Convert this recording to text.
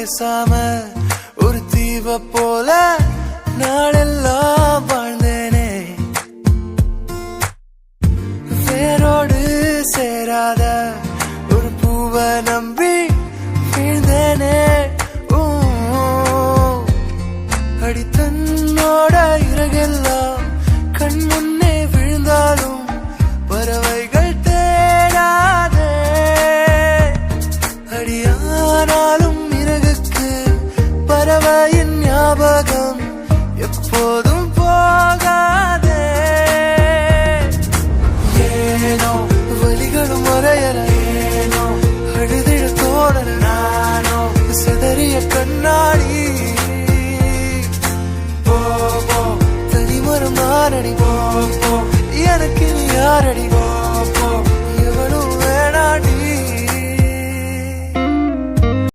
பேசாம ஒரு தீவ போல நாளெல்லாம் வாழ்ந்தேனே. வேரோடு சேராத ஒரு பூவை நம்பி வீழ்ந்தேனே. அடி தன்னோட இறகெல்லாம் கண் முன்னே விழுந்தாலும் பறவைகள் தேடாதே. அடியானாலும் இறகுக்கு பறவையின் ஞாபகம் எப்போதும் போகாதே. ஏனோ வலிகளும் மறையற, ஏனோ அழுதிட தோணற, நானோ சிதறிய கண்ணாடி. தனிமரம் நானடி, எனக்கு நீ யாரடி?